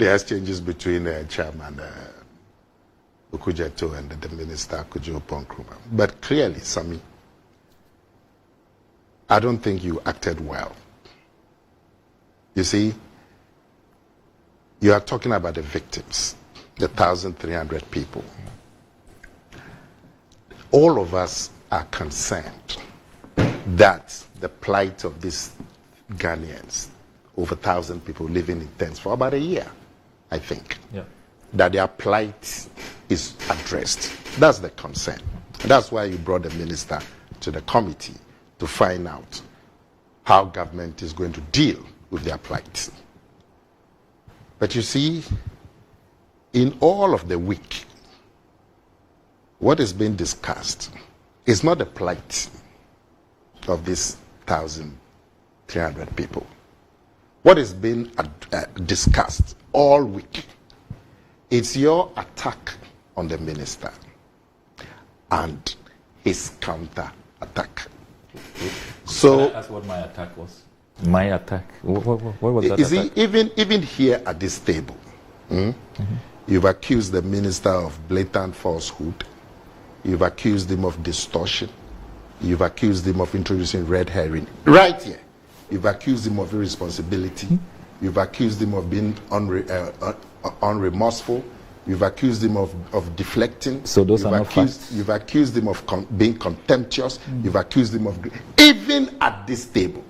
the exchanges between Chairman Okujeto and the Minister Oppong Nkrumah. But clearly, Sami, I don't think you acted well. You see, you are talking about the victims, the 1,300 people. All of us are concerned that the plight of these Ghanaians, over 1,000 people living in tents for about a year, I think, that their plight is addressed. That's the concern. And that's why you brought the minister to the committee to find out how government is going to deal with their plight. But you see, in all of the week, what is being discussed is not the plight of these 1,300 people. What is being discussed all week, it's your attack on the minister and his counter attack. So, can I ask what my attack was? My attack? What was that? You see, even here at this table, you've accused the minister of blatant falsehood. You've accused him of distortion. You've accused him of introducing red herring. Right here. You've accused him of irresponsibility. You've accused him of being unremorseful. You've accused him of deflecting. So those are not facts. You've accused him of being contemptuous. You've accused him of... Even at this table.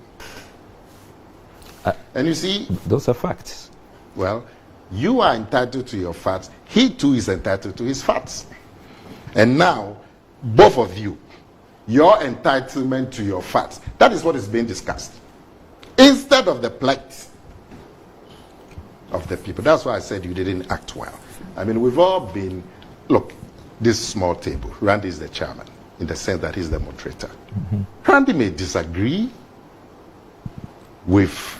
And you see... Those are facts. Well, you are entitled to your facts. He too is entitled to his facts. And now, both of you, your entitlement to your facts, that is what is being discussed. Instead of the plight of the people. That's why I said you didn't act well. I mean, we've all been, look, this small table, Randy is the chairman, in the sense that he's the moderator. Randy may disagree with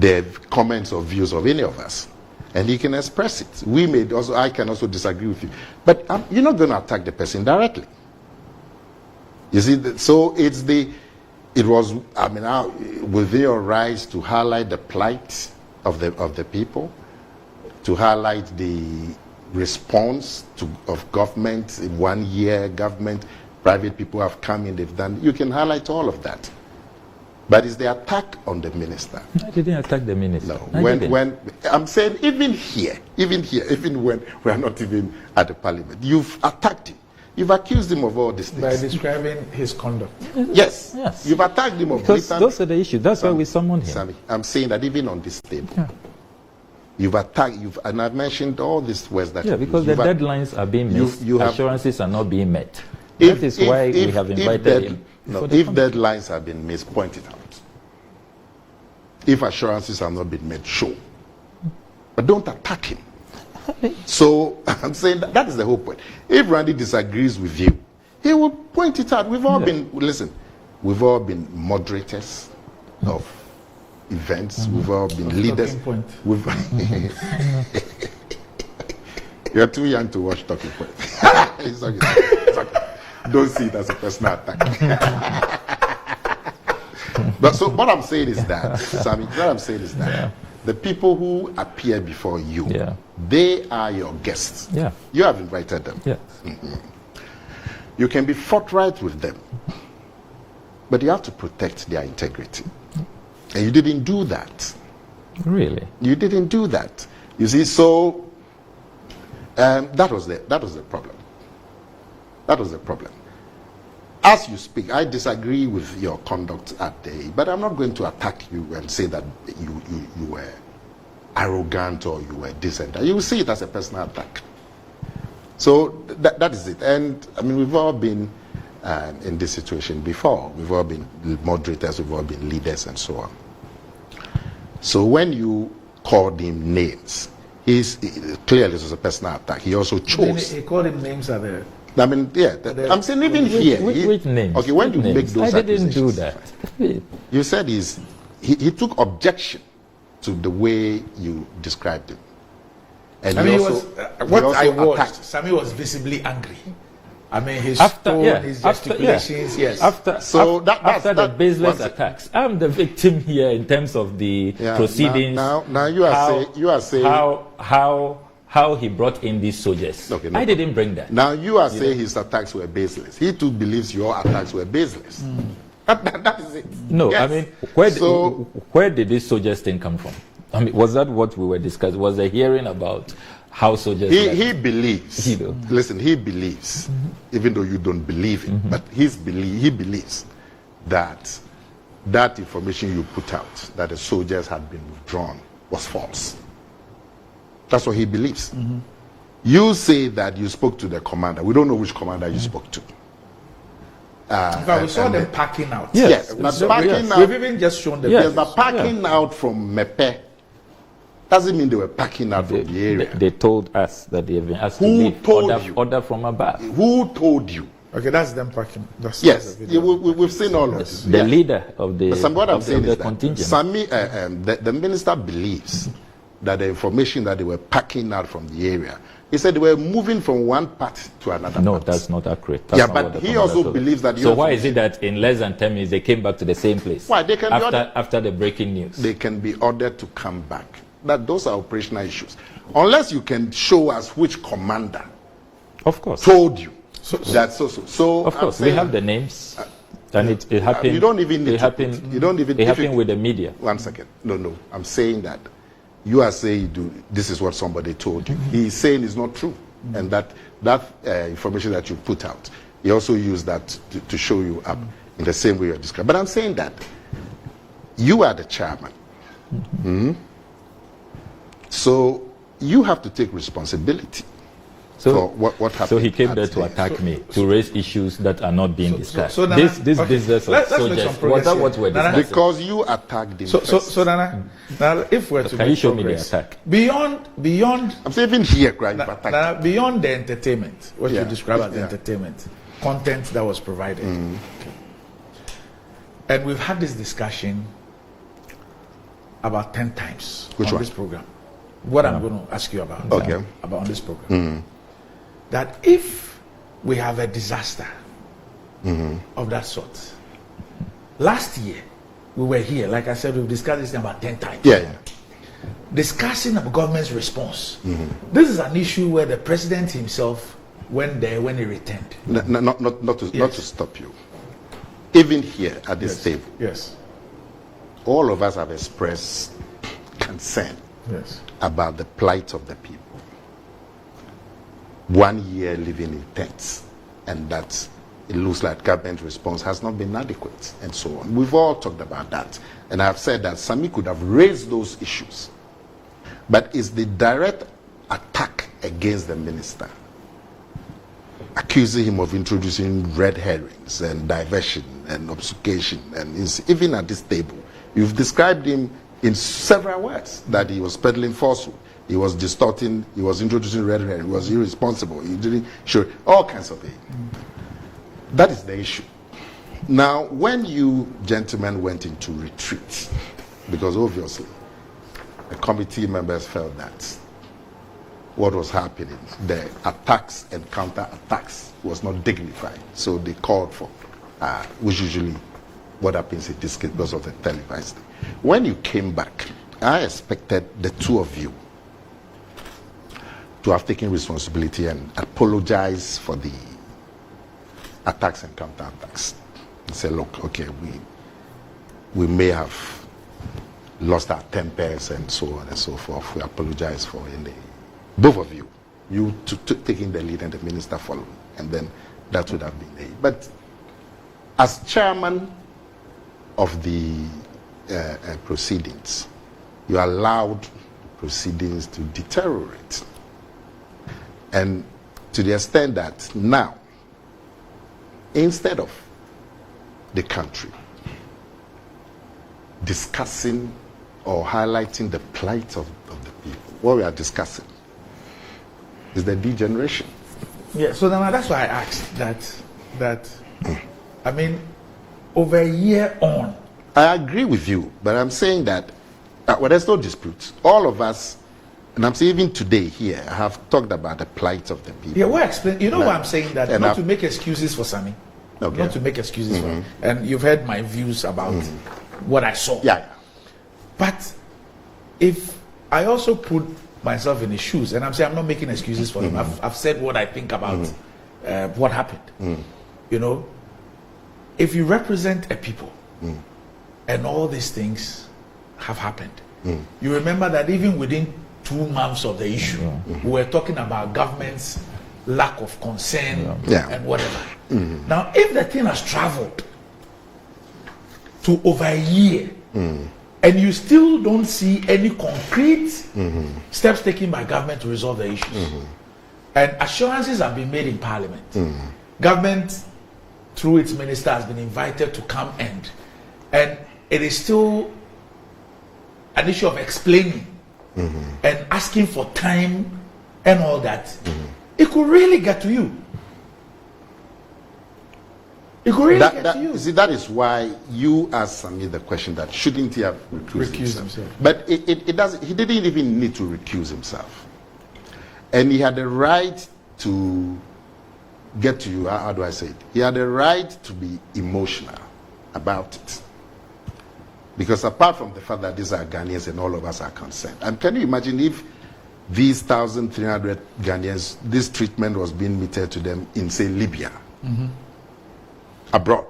the comments or views of any of us, and he can express it. I can also disagree with you. But you're not going to attack the person directly. You see, so it was, I mean, within your rights to highlight the plight of the people, to highlight the response of government, in 1 year government, private people have come in, they've done, you can highlight all of that. But it's the attack on the minister. I didn't attack the minister. No, when I'm saying even when we are not even at the parliament, you've attacked him. You've accused him of all these things. By describing his conduct. Yes. You've attacked him of because those are the issues. That's why we summoned him. Sammy, I'm saying that even on this table, you've attacked, and I've mentioned all these words that because the deadlines are being missed, assurances are not being met. That is why we have invited him. No, if deadlines have been missed, point it out. If assurances have not been made, show. But don't attack him. So I'm saying that is the whole point. If Randy disagrees with you, he will point it out. We've all been, listen, we've all been moderators of events. We've all been leaders. You're too young to watch Talking Point. It's okay. It's okay. Don't see it as a personal attack. But so what I'm saying is that, Sammy, what I'm saying is that the people who appear before you, they are your guests. You have invited them. You can be forthright with them, but you have to protect their integrity. And you didn't do that. Really? You didn't do that. You see, so that was the problem. That was the problem. As you speak, I disagree with your conduct at the, but I'm not going to attack you and say that you were arrogant or you were this and that. You will see it as a personal attack. So that is it. And I mean, we've all been in this situation before. We've all been moderators, we've all been leaders and so on. So when you called him names, clearly this was a personal attack. He also chose. He called him names at the... I mean, I'm saying even here. Which names? Okay, when you make those I didn't do that. You said he took objection to the way you described him. And I mean, Sammy was visibly angry. I mean, his tone, his gesticulations, yes. After the baseless attacks, I'm the victim here in terms of the proceedings. Now you are saying how he brought in these soldiers. Okay, I didn't bring that. Now you are saying his attacks were baseless. He too believes your attacks were baseless. That is it. No, yes. I mean, where did this soldiers thing come from? I mean, was that what we were discussing? Was a hearing about how soldiers... He believes, listen, he believes, even though you don't believe it, but he believes that that information you put out, that the soldiers had been withdrawn, was false. That's what he believes. You say that you spoke to the commander. We don't know which commander you spoke to. But we saw them packing out. Yes, but packing out. We've even just shown them. Yes, but packing out from Mepe doesn't mean they were packing out from the area. They told us that they have been asked to leave. Order from above. Who told you? Okay, that's them packing. Yes, we've seen all of this. The leader of the contingent. The minister believes that the information that they were packing out from the area, he said they were moving from one part to another. No, part. That's not accurate. But he also believes that... So why is it that in less than 10 minutes they came back to the same place? Why? They can after the breaking news. They can be ordered to come back. Those are operational issues. Unless you can show us which commander told you that so. Of course, we have the names. And it happened. You don't even need it happened. It happened with the media. 1 second. No. I'm saying that you are saying this is what somebody told you. He's saying it's not true, and that information that you put out, he also used that to show you up in the same way you're describing. But I'm saying that you are the chairman, so you have to take responsibility. So what happened? So he came there to attack me, to raise issues that are not being discussed. This business of soldiers, was that what we're discussing? Because you attacked him. So Nana, if we're to can you show me the attack? Beyond I'm saying even here, Nana, beyond the entertainment, what you describe as entertainment, content that was provided. And we've had this discussion about 10 times on this program. What I'm going to ask you about on this program. That if we have a disaster of that sort, last year we were here, like I said, we've discussed this about 10 times. Discussing the government's response. This is an issue where the president himself went there when he returned. Not to stop you. Even here at this table, all of us have expressed concern about the plight of the people. 1 year living in tents, and that it looks like government response has not been adequate, and so on. We've all talked about that, and I've said that Sami could have raised those issues, but it's the direct attack against the minister, accusing him of introducing red herrings and diversion and obfuscation, and even at this table, you've described him in several words, that he was peddling falsehood, he was distorting, he was introducing red herring, he was irresponsible, he didn't show all kinds of things. That is the issue. Now, when you gentlemen went into retreat, because obviously the committee members felt that what was happening, the attacks and counter-attacks was not dignified, so they called for, which usually what happens in this case because of the televised thing. When you came back, I expected the two of you to have taken responsibility and apologize for the attacks and counterattacks. And say, look, okay, we may have lost our tempers and so on and so forth. We apologize for it. Both of you taking the lead and the minister following, and then that would have been it. But as chairman of the proceedings, you allowed proceedings to deteriorate, and to the extent that now, instead of the country discussing or highlighting the plight of the people, what we are discussing is the degeneration. Yeah, so then that's why I asked that I mean, over a year on. I agree with you, but I'm saying that well, there's no dispute. All of us And I'm saying even today here, I have talked about the plight of the people. Yeah, well, explain. You know why I'm saying that? Not to make excuses for Sammy. Okay. Not to make excuses for him. And you've heard my views about what I saw. Yeah. But if I also put myself in his shoes, and I'm saying I'm not making excuses for him. I've said what I think about what happened. You know, if you represent a people and all these things have happened, you remember that even within 2 months of the issue, we were talking about government's lack of concern and whatever. Now, if the thing has traveled to over a year and you still don't see any concrete steps taken by government to resolve the issues, and assurances have been made in Parliament, government through its minister has been invited to come and it is still an issue of explaining and asking for time and all that, it could really get to you. It could really get to you. See, that is why you asked Sammy the question that shouldn't he have recused himself? But it doesn't. He didn't even need to recuse himself, and he had the right to get to you. How do I say it? He had the right to be emotional about it. Because apart from the fact that these are Ghanaians and all of us are concerned, and can you imagine if these 1,300 Ghanaians, this treatment was being meted to them in, say, Libya, abroad?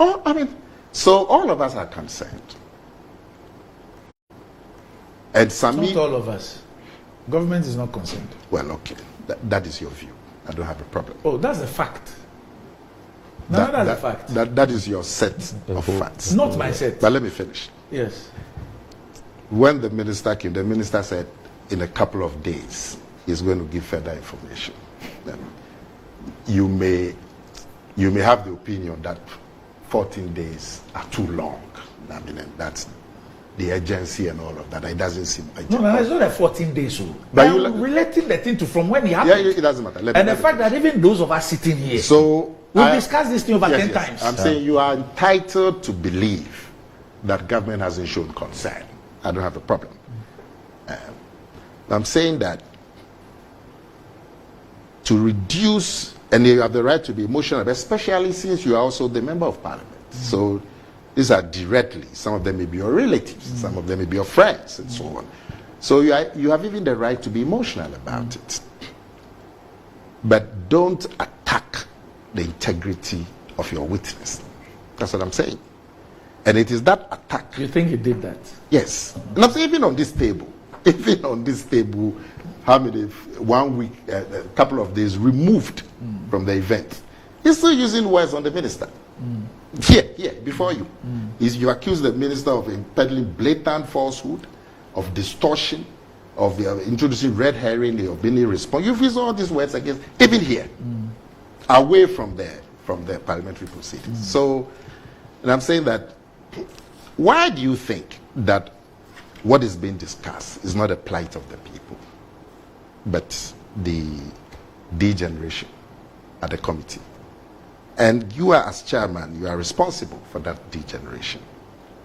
Oh, I mean, so all of us are concerned. And Sammy, not all of us. Government is not concerned. Well, okay, that is your view. I don't have a problem. Oh, that's a fact. No, that's a fact. That is your set of facts. Not my set. But let me finish. Yes. When the minister came, the minister said in a couple of days he's going to give further information. You may have the opinion that 14 days are too long. I mean, that's the urgency and all of that. It doesn't seem urgent. No, it's not a 14 days. But you're relating the thing to from when it happened. Yeah, it doesn't matter. And the fact that even those of us sitting here, we've discussed this thing over 10 times. I'm saying you are entitled to believe that government hasn't shown concern. I don't have a problem. I'm saying that to reduce, and you have the right to be emotional, especially since you are also the member of Parliament. So these are directly, some of them may be your relatives, some of them may be your friends, and so on. So you have even the right to be emotional about it. But don't attack the integrity of your witness. That's what I'm saying. And it is that attack. You think he did that? Yes. And I'm saying even on this table, how many, 1 week, a couple of days removed from the event, he's still using words on the minister. Here, before you. You accuse the minister of peddling blatant falsehood, of distortion, of introducing red herring, of being irresponsible. You've used all these words against, even here, away from the parliamentary proceedings. So, and I'm saying that, why do you think that what is being discussed is not a plight of the people, but the degeneration at the committee? And you are, as chairman, you are responsible for that degeneration.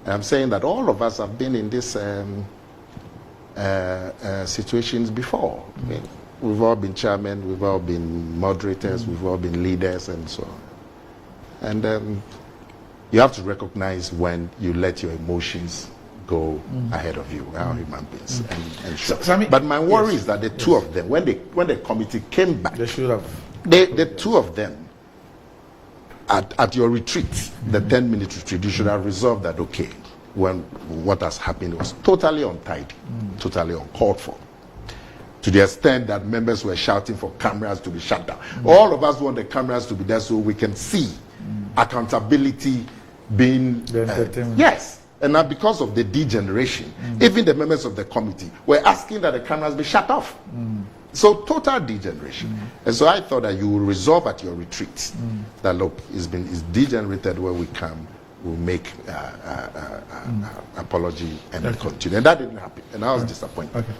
And I'm saying that all of us have been in these situations before. I mean, we've all been chairmen, we've all been moderators, we've all been leaders, and so on. And you have to recognize when you let your emotions go ahead of you, our human beings. And sure. But my worry is that the two of them, when the committee came back, they should have. The two of them, at your retreat, the 10-minute retreat, you should have resolved that, okay, when what has happened was totally untidy, totally uncalled for, to the extent that members were shouting for cameras to be shut down. All of us want the cameras to be there so we can see accountability being... yes. And now because of the degeneration, even the members of the committee were asking that the cameras be shut off. So total degeneration. And so I thought that you will resolve at your retreat that, look, it's degenerated where we come, we'll make apology and then continue. And that didn't happen. And I was disappointed. Okay.